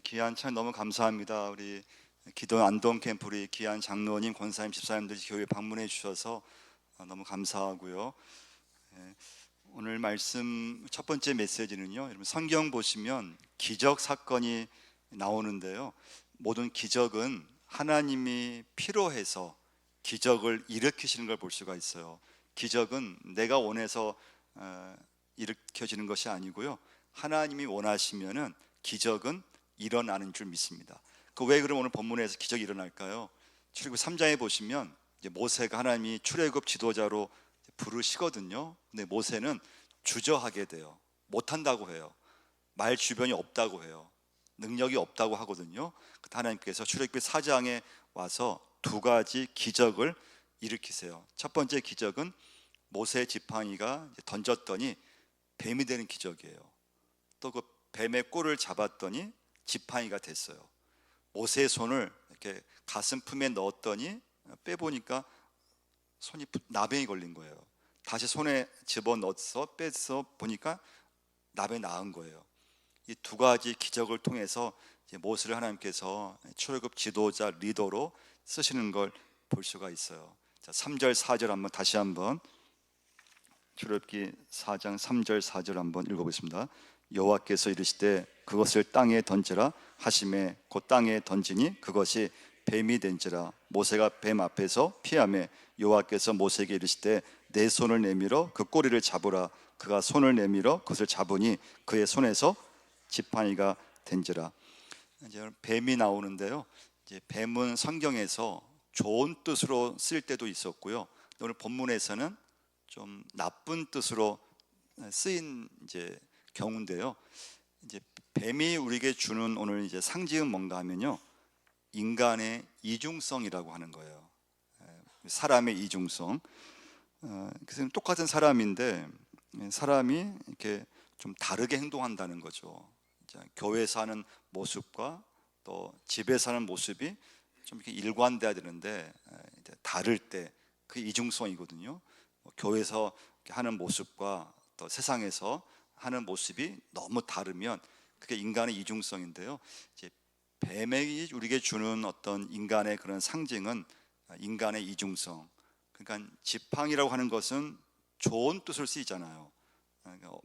귀한 찬 너무 감사합니다. 우리 기도 안동 캠프 우리 귀한 장로님, 권사님, 집사님들이 교회 방문해 주셔서 너무 감사하고요. 오늘 말씀 첫 번째 메시지는요, 여러분 성경 보시면 기적 사건이 나오는데요, 모든 기적은 하나님이 필요해서 기적을 일으키시는 걸 볼 수가 있어요. 기적은 내가 원해서 일으켜지는 것이 아니고요, 하나님이 원하시면은 기적은 일어나는 줄 믿습니다. 왜 그럼 오늘 본문에서 기적이 일어날까요? 출애굽 3장에 보시면 이제 모세가 하나님이 출애굽 지도자로 부르시거든요. 근데 모세는 주저하게 돼요. 못한다고 해요. 말 주변이 없다고 해요. 능력이 없다고 하거든요. 하나님께서 출애굽 4장에 와서 두 가지 기적을 일으키세요. 첫 번째 기적은 모세 지팡이가 던졌더니 뱀이 되는 기적이에요. 또 그 뱀의 꼴을 잡았더니 지팡이가 됐어요. 모세의 손을 이렇게 가슴 품에 넣었더니 빼보니까 손이 나병이 걸린 거예요. 다시 손에 집어넣어서 빼서 보니까 나병이 나은 거예요. 이 두 가지 기적을 통해서 이제 모세를 하나님께서 출애굽 지도자 리더로 쓰시는 걸 볼 수가 있어요. 자, 3절 4절 다시 한번 출애굽기 4장 3절 4절 한번 읽어보겠습니다. 여호와께서 이르시되 그것을 땅에 던지라 하시매 곧 땅에 던지니 그것이 뱀이 된지라. 모세가 뱀 앞에서 피하매 여호와께서 모세에게 이르시되 내 손을 내밀어 그 꼬리를 잡으라. 그가 손을 내밀어 그것을 잡으니 그의 손에서 지팡이가 된지라. 이제 뱀이 나오는데요, 이제 뱀은 성경에서 좋은 뜻으로 쓸 때도 있었고요, 오늘 본문에서는 좀 나쁜 뜻으로 쓰인 이제 경우인데요. 이제 뱀이 우리에게 주는 오늘 이제 상징은 뭔가 하면요, 인간의 이중성이라고 하는 거예요. 사람의 이중성. 그래서 똑같은 사람인데 사람이 이렇게 좀 다르게 행동한다는 거죠. 교회에서 하는 모습과 또 집에서 하는 모습이 좀 이렇게 일관돼야 되는데 다를 때 그 이중성이거든요. 교회에서 하는 모습과 또 세상에서 하는 모습이 너무 다르면 그게 인간의 이중성인데요. 이제 뱀이 우리에게 주는 어떤 인간의 그런 상징은 인간의 이중성. 그러니까 지팡이라고 하는 것은 좋은 뜻을 쓰이잖아요.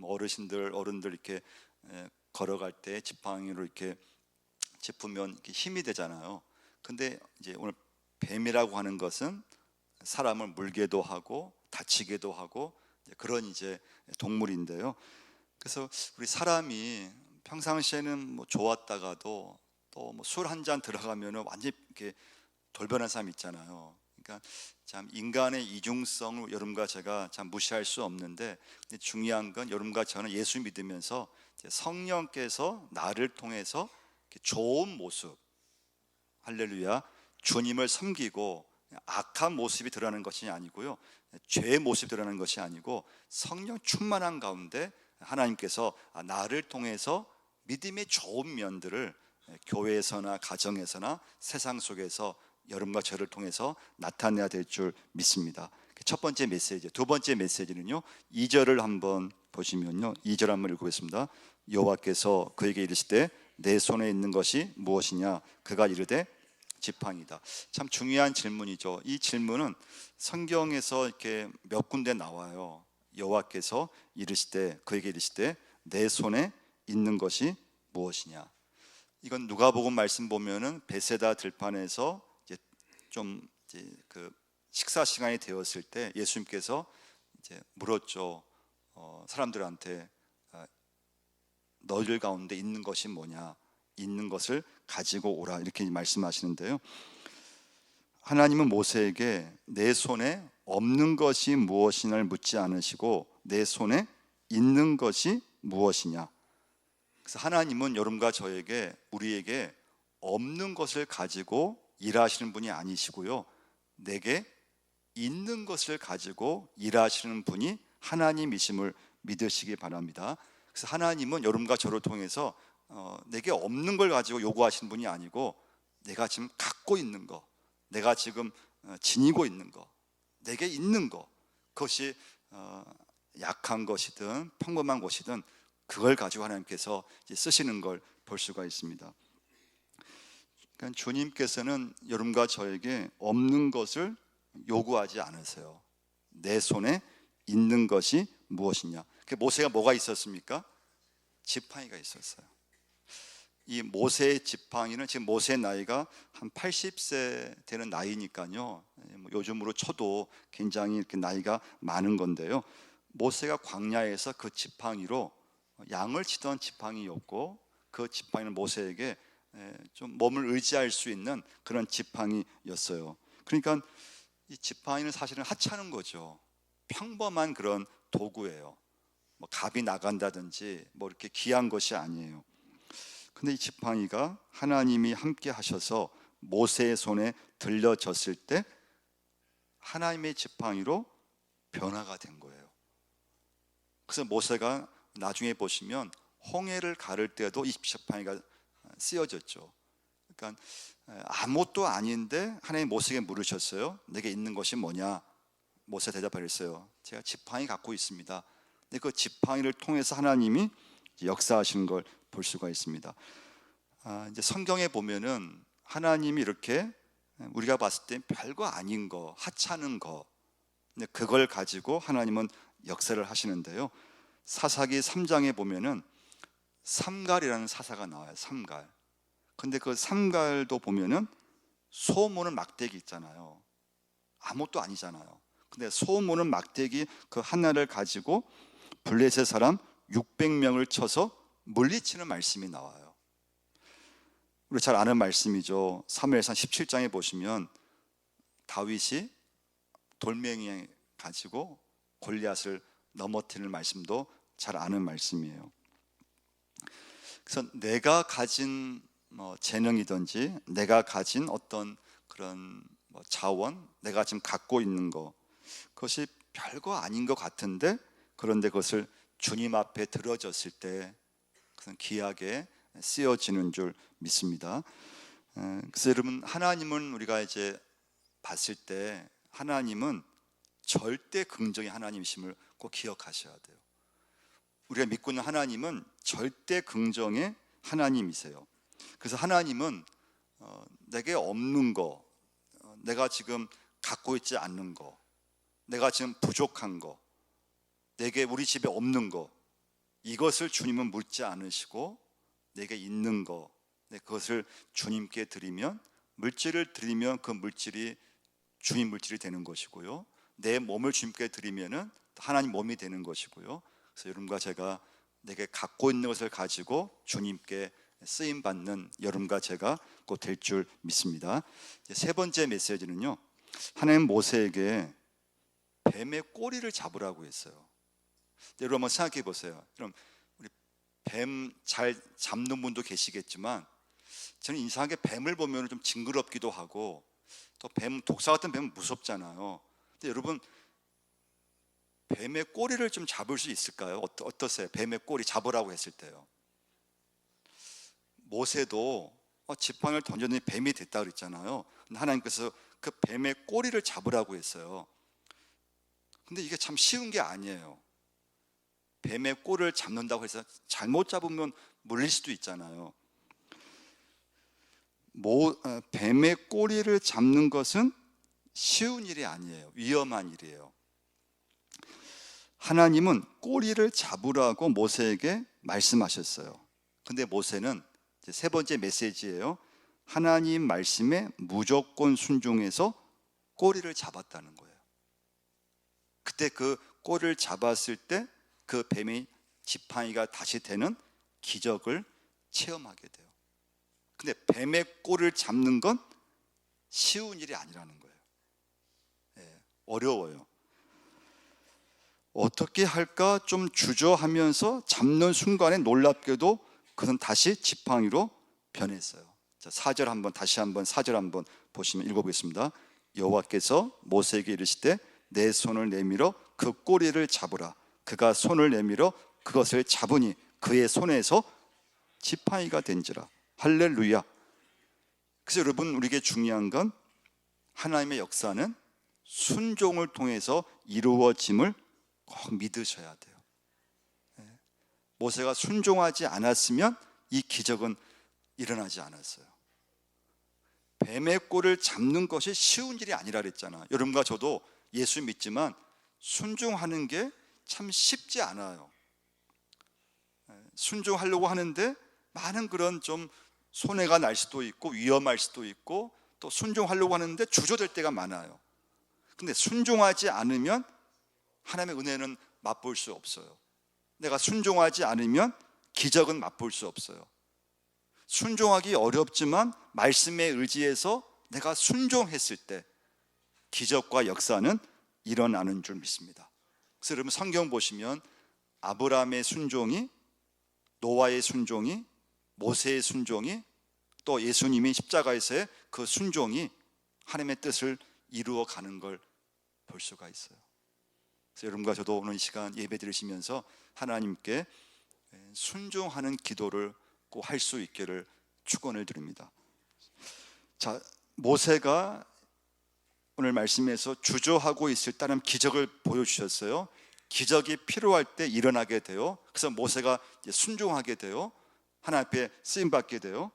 어른들 이렇게 걸어갈 때 지팡이로 이렇게 짚으면 이렇게 힘이 되잖아요. 근데 이제 오늘 뱀이라고 하는 것은 사람을 물게도 하고 다치게도 하고 그런 이제 동물인데요. 그래서 우리 사람이 평상시에는 뭐 좋았다가도 또 뭐 술 한 잔 들어가면은 완전히 이렇게 돌변한 사람 있잖아요. 그러니까 참 인간의 이중성을 여러분과 제가 참 무시할 수 없는데, 근데 중요한 건 여러분과 저는 예수 믿으면서 성령께서 나를 통해서 좋은 모습, 할렐루야, 주님을 섬기고 악한 모습이 드러나는 것이 아니고요, 죄의 모습이 드러나는 것이 아니고 성령 충만한 가운데 하나님께서 나를 통해서 믿음의 좋은 면들을 교회에서나 가정에서나 세상 속에서 여러분과 저를 통해서 나타내야 될 줄 믿습니다. 첫 번째 메시지. 두 번째 메시지는요, 2절을 한번 보시면요, 2절 한번 읽어보겠습니다. 여호와께서 그에게 이르시되 내 손에 있는 것이 무엇이냐? 그가 이르되 지팡이다. 참 중요한 질문이죠. 이 질문은 성경에서 이렇게 몇 군데 나와요. 여호와께서 이르시되 그에게 이르시되 내 손에 있는 것이 무엇이냐? 이건 누가복음 말씀 보면은 베세다 들판에서 이제 좀 이제 그 식사 시간이 되었을 때 예수님께서 이제 물었죠. 사람들한테 너희들 가운데 있는 것이 뭐냐? 있는 것을 가지고 오라, 이렇게 말씀하시는데요. 하나님은 모세에게 내 손에 없는 것이 무엇이냐를 묻지 않으시고 내 손에 있는 것이 무엇이냐. 그래서 하나님은 여러분과 저에게, 우리에게 없는 것을 가지고 일하시는 분이 아니시고요, 내게 있는 것을 가지고 일하시는 분이 하나님이심을 믿으시기 바랍니다. 그래서 하나님은 여러분과 저를 통해서 내게 없는 걸 가지고 요구하시는 분이 아니고, 내가 지금 갖고 있는 거, 내가 지금 지니고 있는 거, 내게 있는 거, 그것이 약한 것이든 평범한 것이든 그걸 가지고 하나님께서 쓰시는 걸 볼 수가 있습니다. 그러니까 주님께서는 여러분과 저에게 없는 것을 요구하지 않으세요. 내 손에 있는 것이 무엇이냐? 모세가 뭐가 있었습니까? 지팡이가 있었어요. 이 모세의 지팡이는, 지금 모세의 나이가 한 80세 되는 나이니까요, 요즘으로 쳐도 굉장히 이렇게 나이가 많은 건데요, 모세가 광야에서 그 지팡이로 양을 치던 지팡이였고, 그 지팡이는 모세에게 좀 몸을 의지할 수 있는 그런 지팡이였어요. 그러니까 이 지팡이는 사실은 하찮은 거죠. 평범한 그런 도구예요. 뭐 갑이 나간다든지 뭐 이렇게 귀한 것이 아니에요. 근데 이 지팡이가 하나님이 함께 하셔서 모세의 손에 들려졌을 때 하나님의 지팡이로 변화가 된 거예요. 그래서 모세가 나중에 보시면 홍해를 가를 때도 이 지팡이가 쓰여졌죠. 그러니까 아무것도 아닌데 하나님 모세에게 물으셨어요. 내게 있는 것이 뭐냐? 모세 대답하랬어요. 제가 지팡이 갖고 있습니다. 근데 그 지팡이를 통해서 하나님이 역사하시는 걸 볼 수가 있습니다. 이제 성경에 보면은 하나님이 이렇게 우리가 봤을 때 별거 아닌 거, 하찮은 거, 근데 그걸 가지고 하나님은 역사를 하시는데요, 사사기 3장에 보면은 삼갈이라는 사사가 나와요. 삼갈. 근데 그 삼갈도 보면은 소 모는 막대기 있잖아요. 아무것도 아니잖아요. 근데 소 모는 막대기 그 하나를 가지고 블레셋 사람 600명을 쳐서 물리치는 말씀이 나와요. 우리 잘 아는 말씀이죠. 사무엘상 17장에 보시면 다윗이 돌멩이 가지고 골리앗을 넘어뜨리는 말씀도 잘 아는 말씀이에요. 그래서 내가 가진 재능이든지 내가 가진 어떤 그런 자원, 내가 지금 갖고 있는 거, 그것이 별거 아닌 것 같은데, 그런데 그것을 주님 앞에 들어졌을 때 그것은 귀하게 쓰여지는 줄 믿습니다. 그래서 여러분, 하나님은 우리가 이제 봤을 때 하나님은 절대 긍정의 하나님이심을 꼭 기억하셔야 돼요. 우리가 믿고 있는 하나님은 절대 긍정의 하나님이세요. 그래서 하나님은 내게 없는 거, 내가 지금 갖고 있지 않는 거, 내가 지금 부족한 거, 내게 우리 집에 없는 거, 이것을 주님은 묻지 않으시고 내게 있는 거, 그것을 주님께 드리면, 물질을 드리면 그 물질이 주님 물질이 되는 것이고요, 내 몸을 주님께 드리면은 하나님 몸이 되는 것이고요. 그래서 여러분과 제가 내게 갖고 있는 것을 가지고 주님께 쓰임 받는 여러분과 제가 꼭 될 줄 믿습니다. 세 번째 메시지는요, 하나님 모세에게 뱀의 꼬리를 잡으라고 했어요. 여러분 한번 생각해 보세요. 그럼 우리 뱀 잘 잡는 분도 계시겠지만, 저는 이상하게 뱀을 보면 좀 징그럽기도 하고, 또 뱀, 독사 같은 뱀은 무섭잖아요. 근데 여러분, 뱀의 꼬리를 좀 잡을 수 있을까요? 어떠세요? 뱀의 꼬리 잡으라고 했을 때요. 모세도 지팡이를 던졌더니 뱀이 됐다 그랬잖아요. 근데 하나님께서 그 뱀의 꼬리를 잡으라고 했어요. 근데 이게 참 쉬운 게 아니에요. 뱀의 꼬리를 잡는다고 해서 잘못 잡으면 물릴 수도 있잖아요. 뱀의 꼬리를 잡는 것은 쉬운 일이 아니에요. 위험한 일이에요. 하나님은 꼬리를 잡으라고 모세에게 말씀하셨어요. 근데 모세는 이제 세 번째 메시지예요. 하나님 말씀에 무조건 순종해서 꼬리를 잡았다는 거예요. 그때 그 꼬리를 잡았을 때 그 뱀이 지팡이가 다시 되는 기적을 체험하게 돼요. 근데 뱀의 꼬리를 잡는 건 쉬운 일이 아니라는 거예요. 어려워요. 어떻게 할까 좀 주저하면서 잡는 순간에 놀랍게도 그것은 다시 지팡이로 변했어요. 자, 4절 한번 다시 한번 4절 한번 보시면 읽어보겠습니다. 여호와께서 모세에게 이르시되 내 손을 내밀어 그 꼬리를 잡으라. 그가 손을 내밀어 그것을 잡으니 그의 손에서 지팡이가 된지라. 할렐루야. 그래서 여러분, 우리에게 중요한 건 하나님의 역사는 순종을 통해서 이루어짐을 꼭 믿으셔야 돼요. 모세가 순종하지 않았으면 이 기적은 일어나지 않았어요. 뱀의 꼴을 잡는 것이 쉬운 일이 아니라 그랬잖아. 여러분과 저도 예수 믿지만 순종하는 게 참 쉽지 않아요. 순종하려고 하는데 많은 그런 좀 손해가 날 수도 있고 위험할 수도 있고, 또 순종하려고 하는데 주저될 때가 많아요. 근데 순종하지 않으면 하나님의 은혜는 맛볼 수 없어요. 내가 순종하지 않으면 기적은 맛볼 수 없어요. 순종하기 어렵지만 말씀에 의지해서 내가 순종했을 때 기적과 역사는 일어나는 줄 믿습니다. 그래서 여러분 성경 보시면 아브라함의 순종이, 노아의 순종이, 모세의 순종이, 또 예수님이 십자가에서의 그 순종이 하나님의 뜻을 이루어 가는 걸 볼 수가 있어요. 그래서 여러분과 저도 오늘 이 시간 예배 드리시면서 하나님께 순종하는 기도를 꼭 할 수 있기를 축원을 드립니다. 자, 모세가 오늘 말씀에서 주저하고 있을 때 하나님 기적을 보여주셨어요. 기적이 필요할 때 일어나게 돼요. 그래서 모세가 순종하게 돼요. 하나님 앞에 쓰임받게 돼요.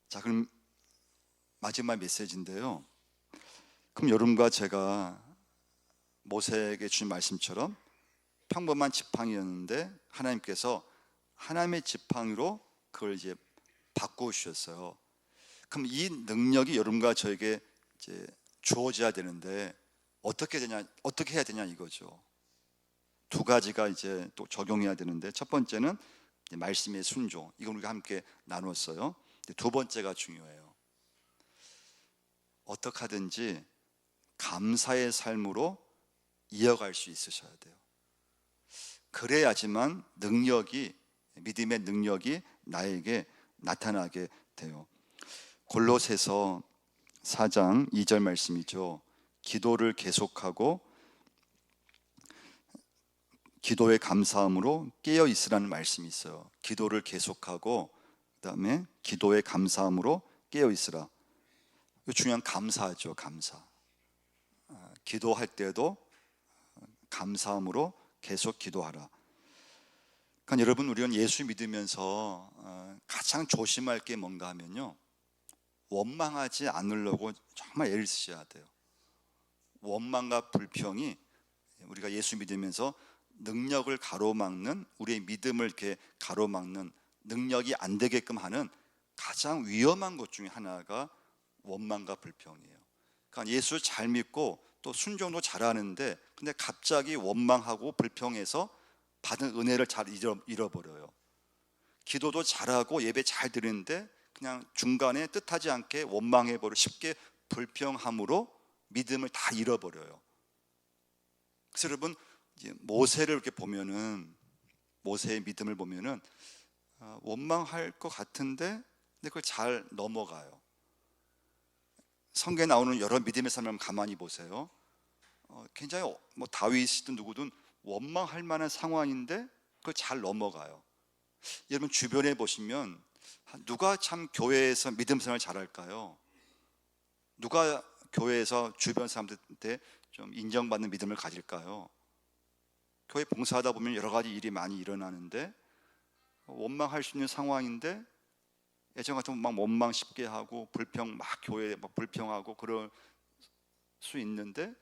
자, 그럼 마지막 메시지인데요. 그럼 여러분과 제가 모세에게 주신 말씀처럼 평범한 지팡이였는데 하나님께서 하나님의 지팡이로 그걸 이제 바꾸셨어요. 그럼 이 능력이 여러분과 저에게 이제 주어져야 되는데 어떻게 해야 되냐 이거죠. 두 가지가 이제 또 적용해야 되는데, 첫 번째는 말씀의 순종, 이건 우리가 함께 나눴어요. 두 번째가 중요해요. 어떻게 하든지 감사의 삶으로 이어갈 수 있으셔야 돼요. 그래야지만 능력이, 믿음의 능력이 나에게 나타나게 돼요. 골로새서 4장 2절 말씀이죠. 기도를 계속하고 기도에 감사함으로 깨어 있으라는 말씀이 있어요. 기도를 계속하고 그다음에 기도에 감사함으로 깨어 있으라. 중요한 감사죠. 감사. 기도할 때도 감사함으로 계속 기도하라. 그러니까 여러분, 우리는 예수 믿으면서 가장 조심할 게 뭔가 하면요, 원망하지 않으려고 정말 애를 쓰셔야 돼요. 원망과 불평이 우리가 예수 믿으면서 능력을 가로막는, 우리의 믿음을 이렇게 가로막는, 능력이 안 되게끔 하는 가장 위험한 것 중에 하나가 원망과 불평이에요. 그러니까 예수 잘 믿고 또 순종도 잘하는데 근데 갑자기 원망하고 불평해서 받은 은혜를 잘 잃어버려요. 기도도 잘하고 예배 잘 드리는데 그냥 중간에 뜻하지 않게 원망해버려, 쉽게 불평함으로 믿음을 다 잃어버려요. 그래서 여러분, 모세를 이렇게 보면은, 모세의 믿음을 보면은 원망할 것 같은데 근데 그걸 잘 넘어가요. 성경에 나오는 여러 믿음의 사람을 가만히 보세요. 굉장히 뭐 다윗이든 누구든 원망할 만한 상황인데 그걸 잘 넘어가요. 여러분 주변에 보시면 누가 참 교회에서 믿음 생활 잘할까요? 누가 교회에서 주변 사람들한테 좀 인정받는 믿음을 가질까요? 교회 봉사하다 보면 여러 가지 일이 많이 일어나는데 원망할 수 있는 상황인데 예전 같으면 막 원망 쉽게 하고 불평 막 교회에 막 불평하고 그럴 수 있는데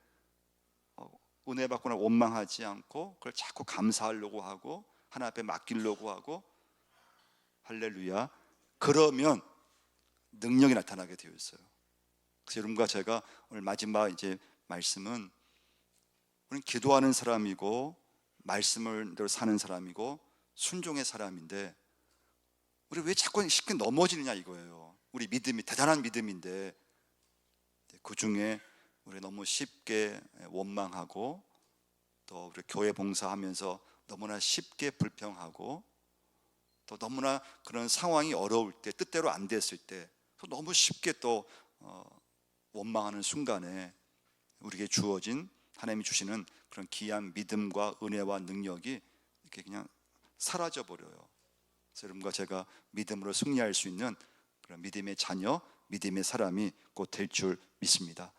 은혜 받거나 원망하지 않고 그걸 자꾸 감사하려고 하고 하나님 앞에 맡기려고 하고, 할렐루야, 그러면 능력이 나타나게 되어 있어요. 그래서 여러분과 제가 오늘 마지막 이제 말씀은, 우리는 기도하는 사람이고 말씀을 대로 사는 사람이고 순종의 사람인데 우리 왜 자꾸 쉽게 넘어지느냐 이거예요. 우리 믿음이 대단한 믿음인데 그 중에 우리 너무 쉽게 원망하고 또 우리 교회 봉사하면서 너무나 쉽게 불평하고 또 너무나 그런 상황이 어려울 때, 뜻대로 안 됐을 때 또 너무 쉽게 또 원망하는 순간에 우리에게 주어진, 하나님이 주시는 그런 귀한 믿음과 은혜와 능력이 이렇게 그냥 사라져 버려요. 그래서 여러분과 제가 믿음으로 승리할 수 있는 그런 믿음의 자녀, 믿음의 사람이 곧 될 줄 믿습니다.